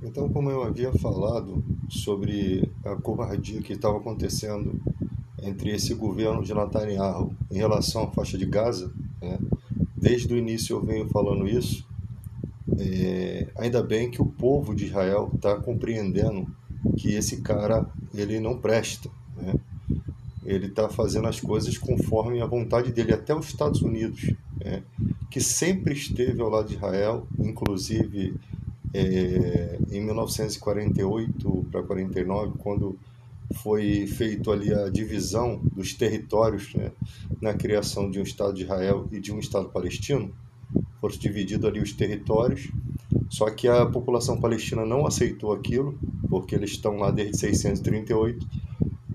Então, como eu havia falado sobre a covardia que estava acontecendo entre esse governo de Netanyahu em relação à faixa de Gaza, né? Desde o início eu venho falando isso. Ainda bem que o povo de Israel está compreendendo que esse cara ele não presta, né? Ele está fazendo as coisas conforme a vontade dele, até os Estados Unidos, né? Que sempre esteve ao lado de Israel, inclusive em 1948 para 49, quando foi feito ali a divisão dos territórios, né, na criação de um Estado de Israel e de um Estado palestino, foram divididos ali os territórios, só que a população palestina não aceitou aquilo, porque eles estão lá desde 638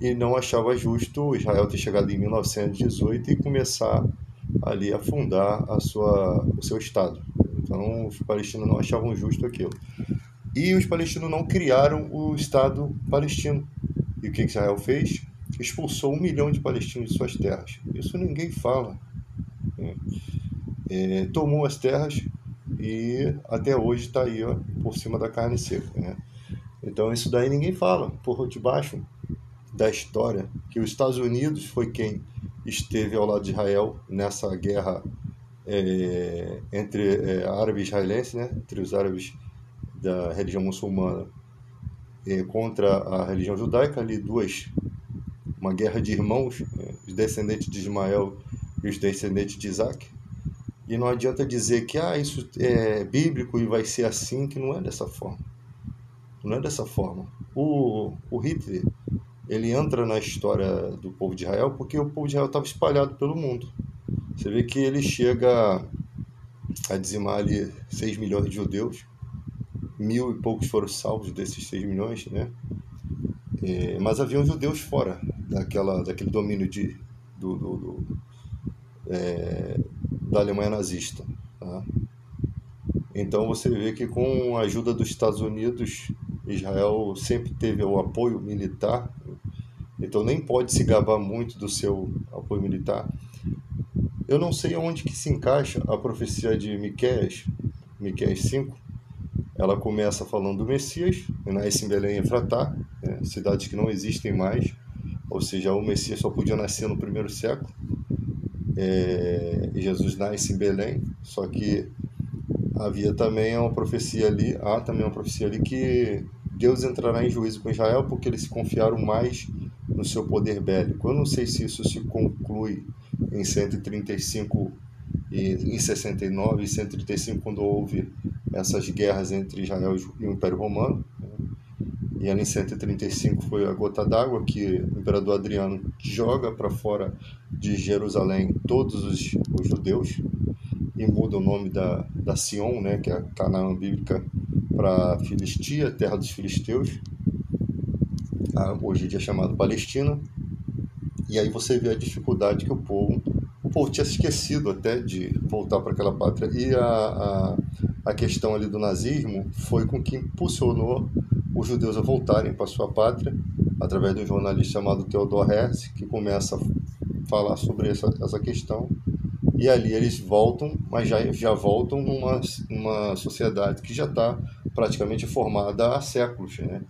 e não achava justo Israel ter chegado em 1918 e começar ali a fundar o seu Estado. Então os palestinos não achavam justo aquilo. E os palestinos não criaram o Estado palestino. E o que Israel fez? Expulsou 1 milhão de palestinos de suas terras. Isso ninguém fala. Tomou as terras e até hoje está aí, ó, por cima da carne seca, né? Então isso daí ninguém fala. Por debaixo da história, que os Estados Unidos foi quem esteve ao lado de Israel nessa guerra entre árabes e israelenses, né? Entre os árabes da religião muçulmana contra a religião judaica, ali uma guerra de irmãos, os descendentes de Ismael e os descendentes de Isaac. E não adianta dizer que isso é bíblico e vai ser assim, que não é dessa forma. Não é dessa forma. O Hitler, ele entra na história do povo de Israel porque o povo de Israel estava espalhado pelo mundo. Você vê que ele chega a dizimar ali 6 milhões de judeus, 1.000 e poucos foram salvos desses 6 milhões, né? Mas haviam judeus fora daquele domínio do, do, do, da Alemanha nazista. Tá? Então você vê que com a ajuda dos Estados Unidos, Israel sempre teve o apoio militar, então nem pode se gabar muito do seu apoio militar. Eu não sei onde que se encaixa a profecia de Miqueias 5. Ela começa falando do Messias, nasce em Belém e Efratá, né, cidades que não existem mais, ou seja, o Messias só podia nascer no primeiro século, e Jesus nasce em Belém, só que havia também uma profecia ali, há também uma profecia ali que Deus entrará em juízo com Israel porque eles se confiaram mais no seu poder bélico. Eu não sei se isso se conclui em 135 e em 69 e 135, quando houve essas guerras entre Israel e o Império Romano. E ali em 135 foi a gota d'água que o imperador Adriano joga para fora de Jerusalém todos os judeus e muda o nome da Sion, né, que é a Canaã bíblica, para Filistia, terra dos filisteus, hoje em dia chamado Palestina. E aí você vê a dificuldade que o povo tinha esquecido até de voltar para aquela pátria. E a questão ali do nazismo foi com que impulsionou os judeus a voltarem para sua pátria, através de um jornalista chamado Theodor Herzl, que começa a falar sobre essa questão. E ali eles voltam, mas já voltam numa sociedade que já está praticamente formada há séculos, né?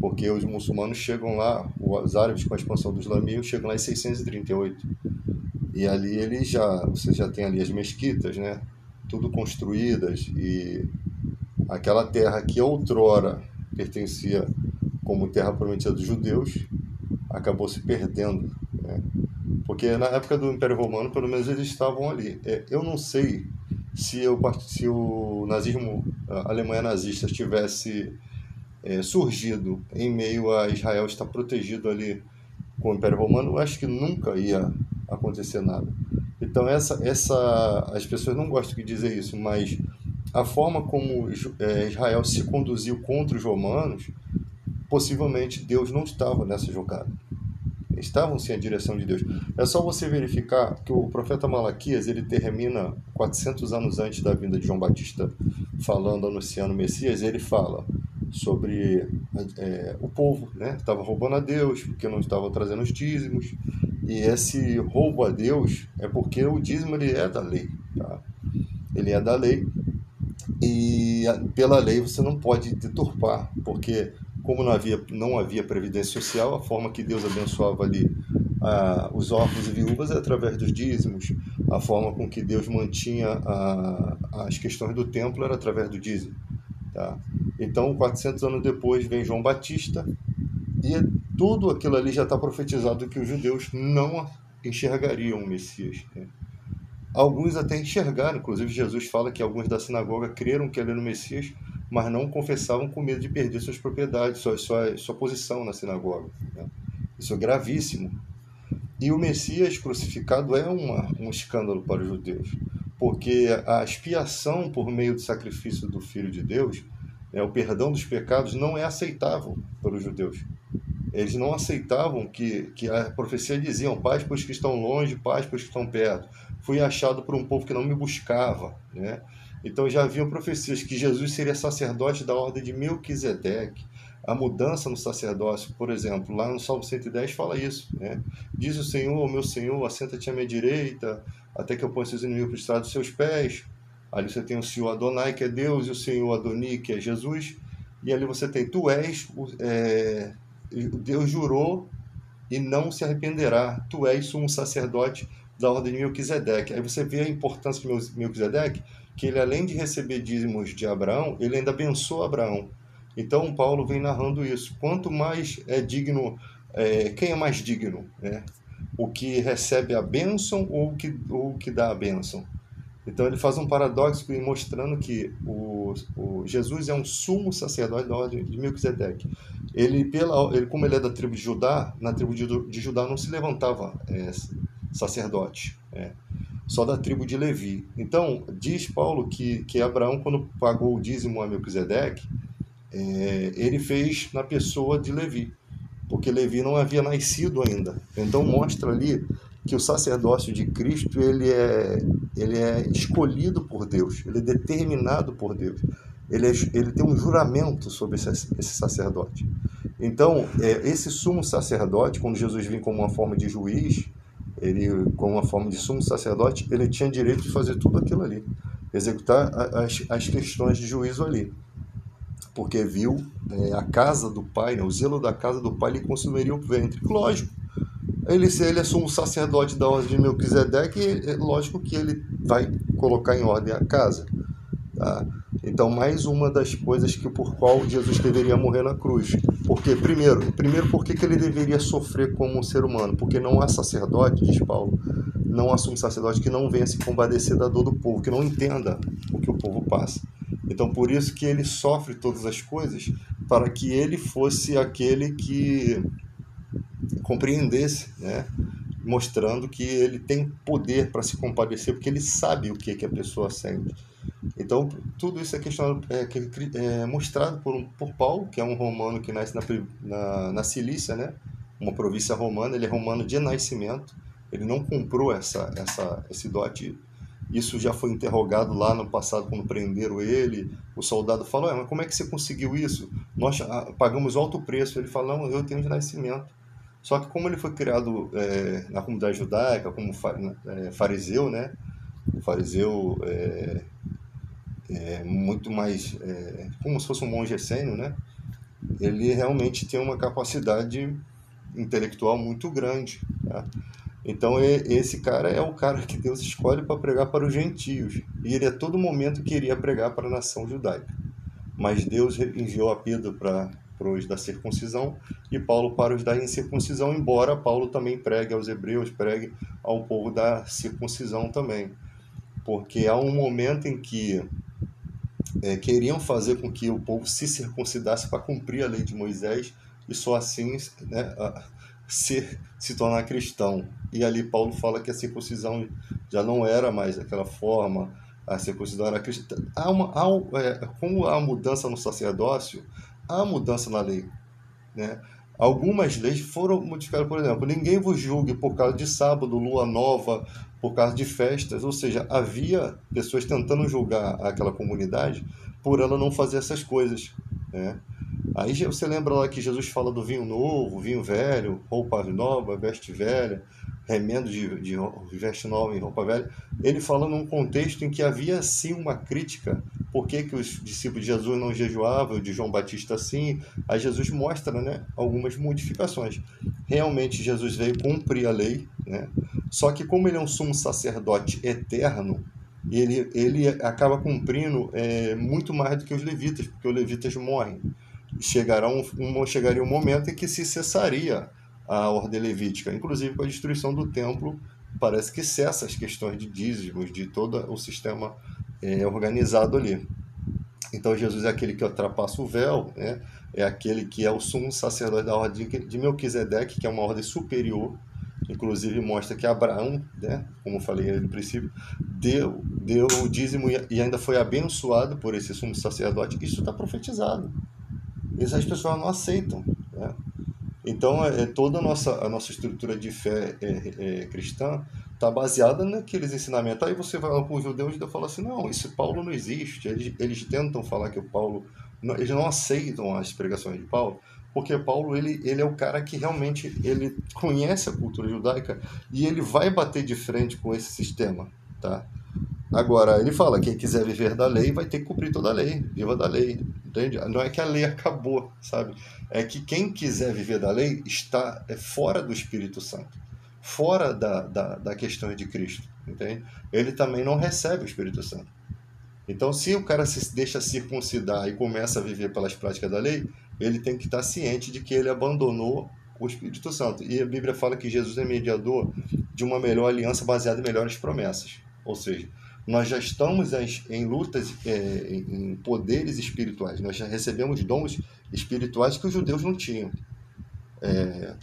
Porque os muçulmanos chegam lá, os árabes com a expansão do islamismo chegam lá em 638. E ali você já tem ali as mesquitas, né? Tudo construídas, e aquela terra que outrora pertencia como terra prometida dos judeus acabou se perdendo, né? Porque na época do Império Romano, pelo menos eles estavam ali. Eu não sei se o nazismo, a Alemanha nazista, tivesse surgido em meio a Israel estar protegido ali com o Império Romano, eu acho que nunca ia acontecer nada. Então as pessoas não gostam de dizer isso, mas a forma como Israel se conduziu contra os romanos, possivelmente Deus não estava nessa jogada. Estavam sem a direção de Deus. É só você verificar que o profeta Malaquias, ele termina 400 anos antes da vinda de João Batista, falando, anunciando o Messias. Ele fala sobre o povo, né? Estava roubando a Deus porque não estavam trazendo os dízimos, e esse roubo a Deus é porque o dízimo ele é da lei, tá? Ele é da lei, E pela lei você não pode deturpar, porque como não havia previdência social, a forma que Deus abençoava ali os órfãos e viúvas é através dos dízimos, a forma com que Deus mantinha as questões do templo era através do dízimo. Tá? Então, 400 anos depois, vem João Batista, e tudo aquilo ali já está profetizado que os judeus não enxergariam o Messias. Né? Alguns até enxergaram, inclusive Jesus fala que alguns da sinagoga creram que ele era o Messias, mas não confessavam com medo de perder suas propriedades, sua posição na sinagoga. Né? Isso é gravíssimo. E o Messias crucificado é um escândalo para os judeus, porque a expiação por meio do sacrifício do Filho de Deus, o perdão dos pecados, não é aceitável para os judeus. Eles não aceitavam que a profecia dizia: paz para os que estão longe, paz para os que estão perto. Fui achado por um povo que não me buscava. Né? Então já haviam profecias que Jesus seria sacerdote da ordem de Melquisedeque. A mudança no sacerdócio, por exemplo, lá no Salmo 110 fala isso. Né? Diz o Senhor, meu Senhor, assenta-te à minha direita, até que eu ponha seus inimigos por estrado dos seus pés. Ali você tem o Senhor Adonai, que é Deus, e o Senhor Adoni, que é Jesus. E ali você tem, tu és... Deus jurou e não se arrependerá. Tu és sumo sacerdote da ordem de Melquisedeque. Aí você vê a importância de Melquisedeque, que ele, além de receber dízimos de Abraão, ele ainda abençoa Abraão. Então Paulo vem narrando isso. Quanto mais é digno, quem é mais digno? Né? O que recebe a bênção ou o que dá a bênção? Então ele faz um paradoxo mostrando que o Jesus é um sumo sacerdote da ordem de Melquisedeque. Como ele é da tribo de Judá, na tribo de Judá não se levantava sacerdote, só da tribo de Levi. Então diz Paulo que Abraão, quando pagou o dízimo a Melquisedeque, ele fez na pessoa de Levi, porque Levi não havia nascido ainda. Então mostra ali que o sacerdócio de Cristo ele é escolhido por Deus, ele é determinado por Deus, ele tem um juramento sobre esse sacerdote. Então, esse sumo sacerdote, quando Jesus vinha como uma forma de juiz, ele como uma forma de sumo sacerdote, ele tinha direito de fazer tudo aquilo ali, executar as questões de juízo ali, porque viu a casa do pai, o zelo da casa do pai lhe consumiria o ventre. Lógico, se ele é sumo sacerdote da ordem de Melquisedeque, é lógico que ele vai colocar em ordem a casa. Tá? Então, mais uma das coisas por qual Jesus deveria morrer na cruz. Porque, primeiro por que ele deveria sofrer como um ser humano? Porque não há sacerdote, diz Paulo, não há sumo sacerdote que não venha se compadecer da dor do povo, que não entenda o que o povo passa. Então, por isso que ele sofre todas as coisas, para que ele fosse aquele que compreendesse, né? Mostrando que ele tem poder para se compadecer, porque ele sabe o que a pessoa sente. Então, tudo isso é mostrado por Paulo, que é um romano que nasce na Cilícia, né? Uma província romana. Ele é romano de nascimento, ele não comprou esse dote. Isso já foi interrogado lá no passado, quando prenderam ele. O soldado falou: mas como é que você conseguiu isso? Nós pagamos alto preço. Ele falou: não, eu tenho de nascimento. Só que como ele foi criado na comunidade judaica, como fariseu, né? O fariseu muito mais como se fosse um monge essênio, né? Ele realmente tem uma capacidade intelectual muito grande. Tá? Então esse cara é o cara que Deus escolhe para pregar para os gentios. E ele a todo momento queria pregar para a nação judaica. Mas Deus enviou a Pedro para os da circuncisão e Paulo para os da incircuncisão, embora Paulo também pregue aos hebreus, pregue ao povo da circuncisão também. Porque há um momento em que queriam fazer com que o povo se para cumprir a lei de Moisés e só assim, né, se tornar cristão. E ali Paulo fala que a circuncisão já não era mais daquela forma, a circuncisão era cristã. Como há mudança no sacerdócio, há mudança na lei. Né? Algumas leis foram modificadas, por exemplo, ninguém vos julgue por causa de sábado, lua nova, por causa de festas, ou seja, havia pessoas tentando julgar aquela comunidade por ela não fazer essas coisas. Né? Aí você lembra lá que Jesus fala do vinho novo, vinho velho, roupa nova, veste velha, remendo de veste nova em roupa velha. Ele fala num contexto em que havia sim uma crítica por que que os discípulos de Jesus não jejuavam, o de João Batista sim. Aí Jesus mostra, né, algumas modificações. Realmente Jesus veio cumprir a lei, né? Só que como ele é um sumo sacerdote eterno, ele acaba cumprindo muito mais do que os levitas, porque os levitas morrem. Chegaria um momento em que se cessaria a ordem levítica, inclusive com a destruição do templo, parece que cessa as questões de dízimos, de todo o sistema organizado ali. Então Jesus é aquele que ultrapassa o véu, né? É aquele que é o sumo sacerdote da ordem de Melquisedeque, que é uma ordem superior. Inclusive mostra que Abraão, né, como eu falei no princípio, deu o dízimo e ainda foi abençoado por esse sumo sacerdote. Isso está profetizado. Isso as pessoas não aceitam, né? Então, toda a nossa estrutura de fé cristã está baseada naqueles ensinamentos. Aí você vai lá para os judeus e fala assim, não, isso Paulo não existe. Eles tentam falar que o Paulo... eles não aceitam as pregações de Paulo, porque Paulo ele é o cara que realmente ele conhece a cultura judaica e ele vai bater de frente com esse sistema, tá? Agora, ele fala, quem quiser viver da lei vai ter que cumprir toda a lei, viva da lei, entende? Não é que a lei acabou, sabe? É que quem quiser viver da lei está fora do Espírito Santo, fora da questão de Cristo, entende? Ele também não recebe o Espírito Santo. Então, se o cara se deixa circuncidar e começa a viver pelas práticas da lei, ele tem que estar ciente de que ele abandonou o Espírito Santo. E a Bíblia fala que Jesus é mediador de uma melhor aliança baseada em melhores promessas. Ou seja, nós já estamos em lutas, em poderes espirituais. Nós já recebemos dons espirituais que os judeus não tinham.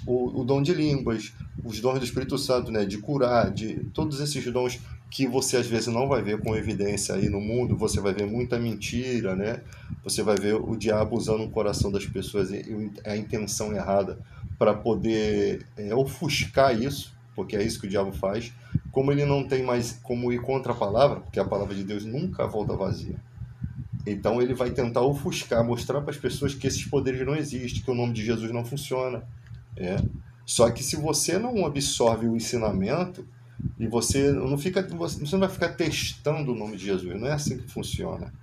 O dom de línguas, os dons do Espírito Santo, né, de curar, de todos esses dons que você às vezes não vai ver com evidência aí no mundo, você vai ver muita mentira, né? Você vai ver o diabo usando o coração das pessoas e a intenção errada para poder ofuscar isso, porque é isso que o diabo faz. Como ele não tem mais como ir contra a palavra, porque a palavra de Deus nunca volta vazia. Então ele vai tentar ofuscar, mostrar para as pessoas que esses poderes não existem, que o nome de Jesus não funciona. Só que se você não absorve o ensinamento e você não vai ficar testando o nome de Jesus, não é assim que funciona.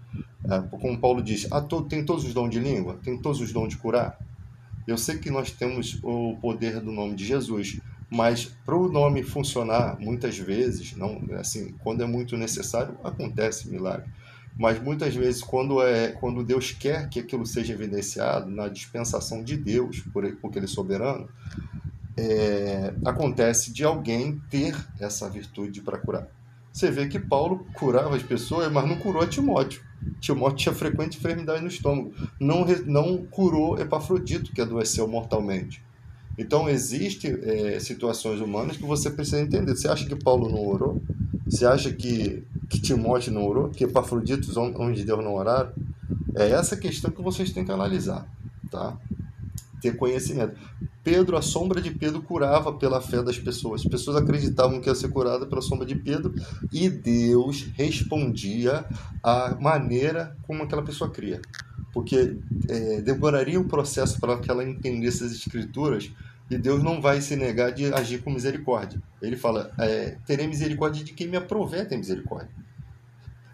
Como Paulo diz, tem todos os dons de língua, tem todos os dons de curar. Eu sei que nós temos o poder do nome de Jesus, mas para o nome funcionar, muitas vezes, não, assim, quando é muito necessário, acontece milagre. Mas muitas vezes, quando Deus quer que aquilo seja evidenciado na dispensação de Deus, porque Ele é soberano, acontece de alguém ter essa virtude para curar. Você vê que Paulo curava as pessoas, mas não curou a Timóteo. Timóteo tinha frequente enfermidade no estômago. Não curou Epafrodito, que adoeceu mortalmente. Então, existem situações humanas que você precisa entender. Você acha que Paulo não orou? Você acha que Timóteo não orou? Que Epafrodito, os homens de Deus, não oraram? É essa questão que vocês têm que analisar, tá? Ter conhecimento. A sombra de Pedro curava pela fé das pessoas. As pessoas acreditavam que ia ser curada pela sombra de Pedro e Deus respondia à maneira como aquela pessoa cria. Porque demoraria um processo para que ela entendesse as escrituras e Deus não vai se negar de agir com misericórdia. Ele fala, terei misericórdia de quem me aprover ter misericórdia.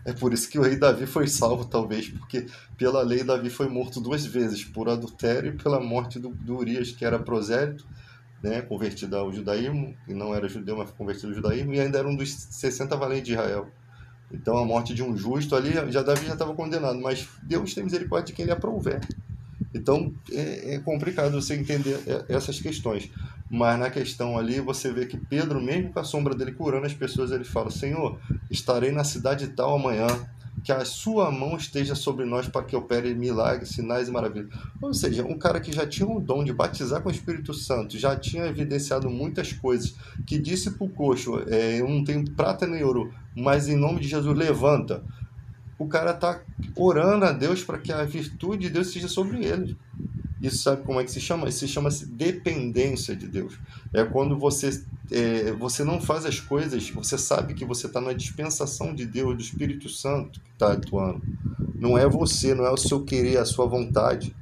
É por isso que o rei Davi foi salvo, talvez, porque pela lei Davi foi morto 2 vezes, por adultério e pela morte do Urias, que era prosélito, né, convertido ao judaísmo, e não era judeu, mas convertido ao judaísmo, e ainda era um dos 60 valentes de Israel. Então a morte de um justo ali, Davi já estava condenado, mas Deus tem misericórdia de quem ele aprouver. Então é complicado você entender essas questões. Mas na questão ali, você vê que Pedro, mesmo com a sombra dele curando as pessoas, ele fala, Senhor, estarei na cidade tal amanhã, que a sua mão esteja sobre nós para que opere milagres, sinais e maravilhas. Ou seja, um cara que já tinha o dom de batizar com o Espírito Santo, já tinha evidenciado muitas coisas, que disse para o coxo, eu não tenho prata nem ouro, mas em nome de Jesus levanta. O cara está orando a Deus para que a virtude de Deus seja sobre ele. Isso sabe como é que se chama? Isso se chama dependência de Deus. É quando você não faz as coisas, você sabe que você está na dispensação de Deus, do Espírito Santo que está atuando. Não é você, não é o seu querer, a sua vontade.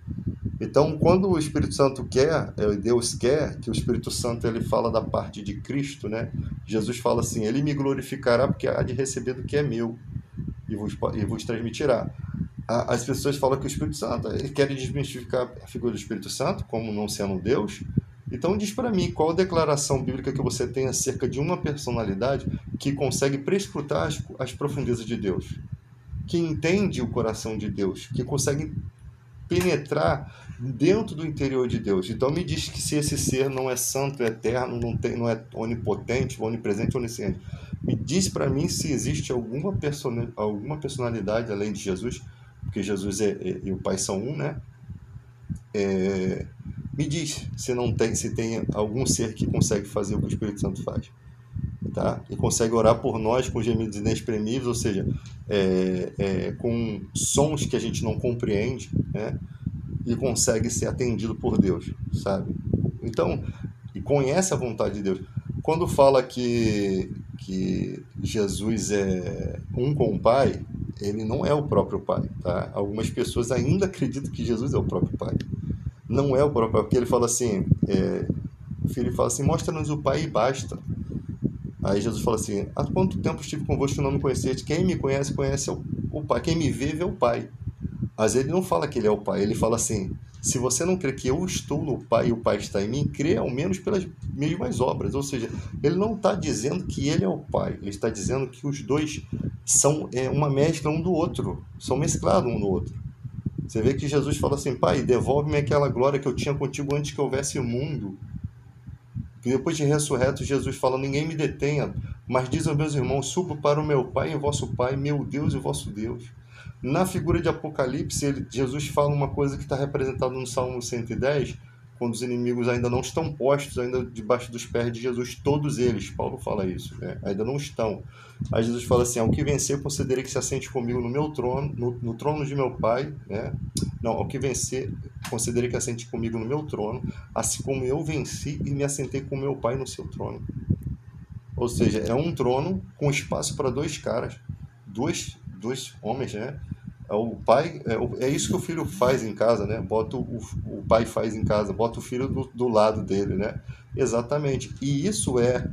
Então, quando o Espírito Santo quer, Deus quer, que o Espírito Santo ele fala da parte de Cristo, né? Jesus fala assim, ele me glorificará porque há de receber do que é meu. e vos transmitirá. As pessoas falam que o Espírito Santo, querem desmistificar a figura do Espírito Santo como não sendo Deus. Então diz para mim, qual declaração bíblica que você tem acerca de uma personalidade que consegue prescrutar as profundezas de Deus, que entende o coração de Deus, que consegue penetrar dentro do interior de Deus. Então me diz que se esse ser não é santo, é eterno, não é onipotente, onipresente, onisciente, me diz para mim se existe alguma personalidade além de Jesus, porque Jesus e o Pai são um, né? Me diz se tem algum ser que consegue fazer o que o Espírito Santo faz, tá? E consegue orar por nós com gemidos inexprimíveis, ou seja, com sons que a gente não compreende, né? E consegue ser atendido por Deus, sabe? Então, e conhece a vontade de Deus. Quando fala que Jesus é um com o Pai, ele não é o próprio Pai, tá? Algumas pessoas ainda acreditam que Jesus é o próprio Pai. Não é o próprio Pai, porque ele fala assim, o filho fala assim, mostra-nos o Pai e basta. Aí Jesus fala assim, há quanto tempo estive convosco que não me conheceste? Quem me conhece, conhece o Pai. Quem me vê o Pai. Mas ele não fala que ele é o Pai, ele fala assim, se você não crê que eu estou no Pai e o Pai está em mim, crê ao menos pelas mesmas obras. Ou seja, ele não está dizendo que ele é o Pai, ele está dizendo que os dois são uma mescla um do outro, são mesclados um no outro. Você vê que Jesus fala assim, Pai, devolve-me aquela glória que eu tinha contigo antes que houvesse o mundo. E depois de ressurreto, Jesus fala, ninguém me detenha, mas diz aos meus irmãos, subo para o meu Pai e vosso Pai, meu Deus e vosso Deus. Na figura de Apocalipse, Jesus fala uma coisa que está representada no Salmo 110, quando os inimigos ainda não estão postos, ainda debaixo dos pés de Jesus, todos eles, Paulo fala isso, né? Ainda não estão. Aí Jesus fala assim, ao que vencer, considerei que se assente comigo no meu trono, no trono de meu Pai, né? Não, ao que vencer, considerei que assente comigo no meu trono, assim como eu venci e me assentei com meu Pai no seu trono. Ou seja, é um trono com espaço para dois caras, dois homens, né? O pai, é isso que o filho faz em casa, né? Bota o pai faz em casa, bota o filho do lado dele, né? Exatamente. E isso é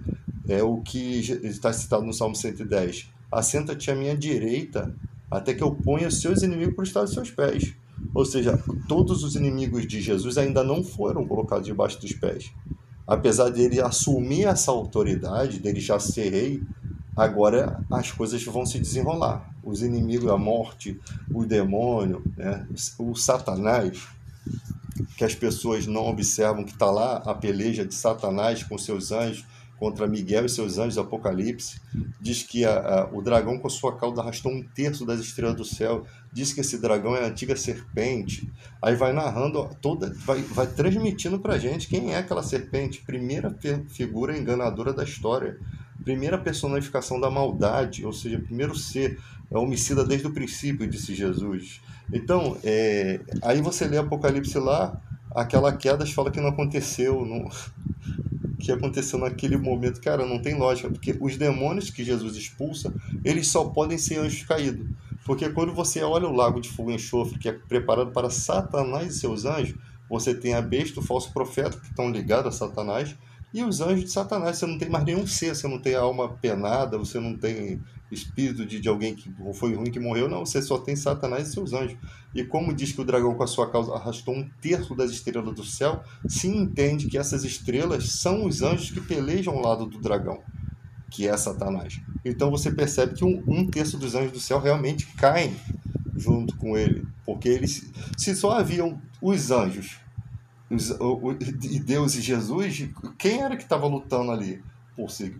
o que está citado no Salmo 110. Assenta-te à minha direita, até que eu ponha os seus inimigos por estar aos seus pés. Ou seja, todos os inimigos de Jesus ainda não foram colocados debaixo dos pés. Apesar dele assumir essa autoridade, dele já ser rei, agora as coisas vão se desenrolar. Os inimigos, a morte, o demônio, né? O Satanás, que as pessoas não observam que está lá a peleja de Satanás com seus anjos, contra Miguel e seus anjos, Apocalipse. Diz que o dragão com sua cauda arrastou 1/3 das estrelas do céu. Diz que esse dragão é a antiga serpente. Aí vai narrando vai transmitindo pra gente quem é aquela serpente. Primeira figura enganadora da história. Primeira personificação da maldade, ou seja, primeiro ser. É homicida desde o princípio, disse Jesus. Então, aí você lê Apocalipse lá, aquela queda fala que não aconteceu, que aconteceu naquele momento. Cara, não tem lógica, porque os demônios que Jesus expulsa, eles só podem ser anjos caídos. Porque quando você olha o lago de fogo e enxofre, que é preparado para Satanás e seus anjos, você tem a besta, o falso profeta, que estão ligados a Satanás, e os anjos de Satanás. Você não tem mais nenhum ser, você não tem alma penada, você não tem espírito de alguém que foi ruim, que morreu, não, você só tem Satanás e seus anjos. E como diz que o dragão com a sua causa arrastou 1/3 das estrelas do céu, se entende que essas estrelas são os anjos que pelejam ao lado do dragão, que é Satanás. Então você percebe que 1/3 dos anjos do céu realmente caem junto com ele, porque eles, se só haviam os anjos, e Deus e Jesus, quem era que estava lutando ali?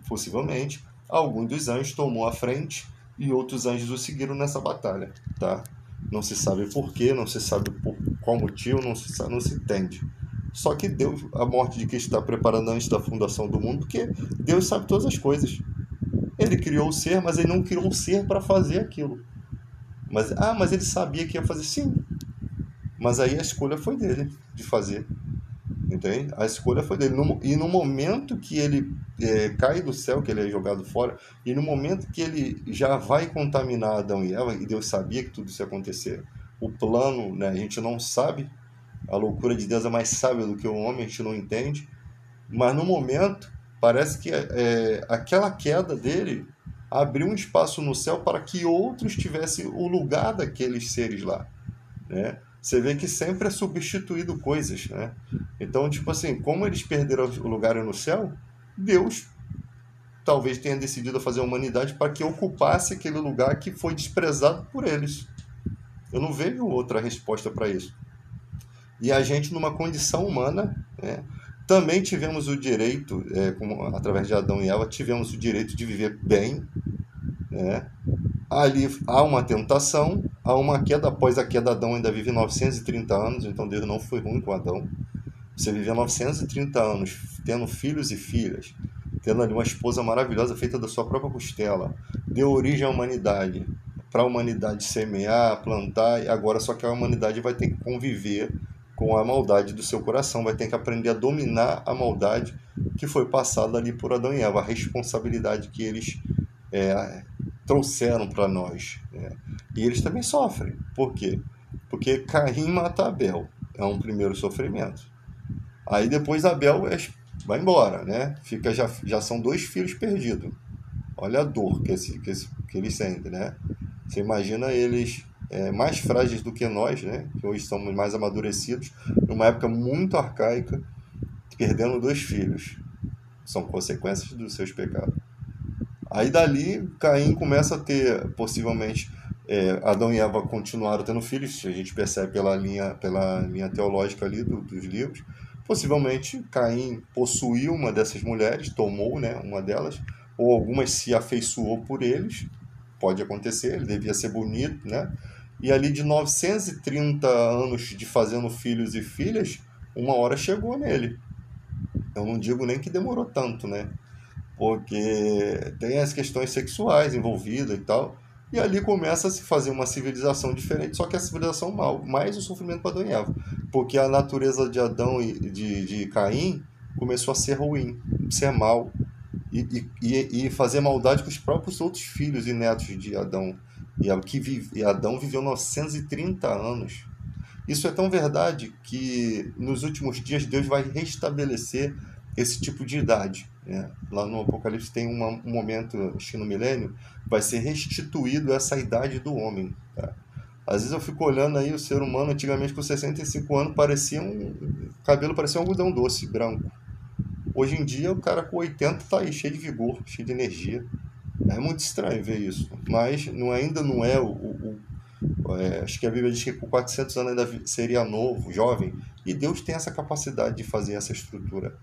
Possivelmente, algum dos anjos tomou a frente e outros anjos o seguiram nessa batalha, tá? Não se sabe por quê, não se sabe por qual motivo, não se entende. Só que Deus, a morte de Cristo está preparando antes da fundação do mundo, porque Deus sabe todas as coisas. Ele criou o ser, mas ele não criou o ser para fazer aquilo. Mas ele sabia que ia fazer, sim. Mas aí a escolha foi dele de fazer. Entende? A escolha foi dele. E no momento que ele cai do céu, que ele é jogado fora, e no momento que ele já vai contaminar Adão e Eva, e Deus sabia que tudo isso ia acontecer, o plano, né, a gente não sabe, a loucura de Deus é mais sábia do que o homem, a gente não entende, mas no momento, parece que aquela queda dele abriu um espaço no céu para que outros tivessem o lugar daqueles seres lá, né? Você vê que sempre é substituído coisas, né? Então, tipo assim, como eles perderam o lugar no céu, Deus talvez tenha decidido fazer a humanidade para que ocupasse aquele lugar que foi desprezado por eles. Eu não vejo outra resposta para isso. E a gente, numa condição humana, né, também tivemos o direito, através de Adão e Eva, tivemos o direito de viver bem, né? Ali há uma tentação, há uma queda. Após a queda, Adão ainda vive 930 anos, então Deus não foi ruim com Adão. Você vivia 930 anos tendo filhos e filhas, tendo ali uma esposa maravilhosa feita da sua própria costela, deu origem à humanidade, para a humanidade semear, plantar, e agora só que a humanidade vai ter que conviver com a maldade do seu coração, vai ter que aprender a dominar a maldade que foi passada ali por Adão e Eva, a responsabilidade que eles trouxeram para nós, né? E eles também sofrem. Por quê? Porque Caim mata Abel, é um primeiro sofrimento. Aí depois Abel vai embora, né? Já são 2 filhos perdidos. Olha a dor que eles sentem, né? Você imagina eles mais frágeis do que nós, né? Que hoje somos mais amadurecidos, numa época muito arcaica, perdendo 2 filhos. São consequências dos seus pecados. Aí dali, Caim começa a ter, possivelmente, Adão e Eva continuaram tendo filhos, a gente percebe pela linha teológica ali dos livros. Possivelmente, Caim possuiu uma dessas mulheres, tomou, né, uma delas, ou algumas se afeiçoou por eles, pode acontecer, ele devia ser bonito, né? E ali de 930 anos de fazendo filhos e filhas, uma hora chegou nele. Eu não digo nem que demorou tanto, né? Porque tem as questões sexuais envolvidas e tal, e ali começa a se fazer uma civilização diferente, só que a civilização mal, mais o sofrimento para Adão e Eva, porque a natureza de Adão e de Caim começou a ser ruim, ser mal, e fazer maldade com os próprios outros filhos e netos de Adão, e Adão viveu 930 anos. Isso é tão verdade que nos últimos dias Deus vai restabelecer esse tipo de idade, né? Lá no Apocalipse tem um momento, acho que no milênio, vai ser restituído essa idade do homem, tá? Às vezes eu fico olhando aí o ser humano antigamente com 65 anos, o cabelo parecia um algodão doce, branco. Hoje em dia o cara com 80 tá aí cheio de vigor, cheio de energia. É muito estranho ver isso, mas ainda não é acho que a Bíblia diz que com 400 anos ainda seria novo, jovem, e Deus tem essa capacidade de fazer essa estrutura,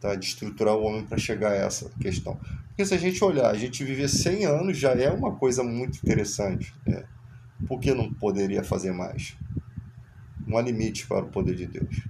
tá? De estruturar o homem para chegar a essa questão. Porque se a gente olhar, a gente viver 100 anos já é uma coisa muito interessante, né? Por que não poderia fazer mais? Não há limite para o poder de Deus.